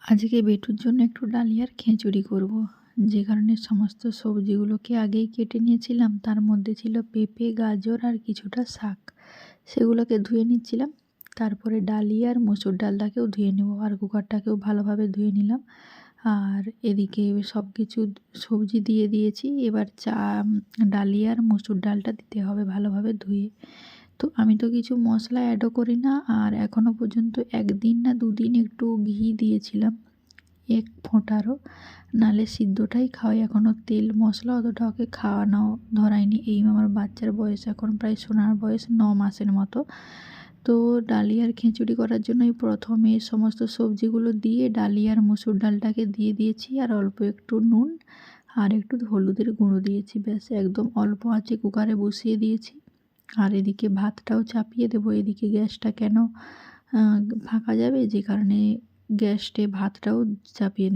আজকে বেটুর জন্য একটু ডালিয়ার খিচুড়ি করব। যে কারণে সমস্ত সবজিগুলোকে আগেই কেটে নিয়েছিলাম। তার মধ্যে ছিল পেঁপে, গাজর আর কিছুটা শাক। সেগুলোকে ধুয়ে নিচ্ছিলাম। তারপরে ডালিয়া আর মসুর ডালটাকেও ধুয়ে নেব, আর কুকারটাকেও ভালোভাবে ধুয়ে নিলাম। আর এদিকে সব কিছু সবজি দিয়ে দিয়েছি। এবার ডালিয়া আর মসুর ডালটা দিতে হবে ভালোভাবে ধুয়ে। তো আমি তো কিছু মশলা অ্যাডও করি না, আর এখনও পর্যন্ত 1 দিন না 2 দিন একটু ঘি দিয়েছিলাম, 1 ফোঁটারও, নাহলে সিদ্ধটাই খাওয়াই। এখনও তেল মশলা অতটা ওকে খাওয়ানো ধরায়নি। এই আমার বাচ্চার বয়স এখন প্রায় সোনার বয়স 9 মাসের মতো। তো ডালিয়ার খিচুড়ি করার জন্যই প্রথমে সমস্ত সবজিগুলো দিয়ে ডালিয়ার মসুর ডালটাকে দিয়ে দিয়েছি, আর অল্প একটু নুন আর একটু হলুদের গুঁড়ো দিয়েছি। ব্যাস, একদম অল্প আঁচে কুকারে বসিয়ে দিয়েছি। আর এদিকে ভাতটাও চাপিয়ে দেবো। এদিকে গ্যাসটা কেন ফাঁকা যাবে, যে কারণে গ্যাসে ভাতটাও চাপিয়ে দেব।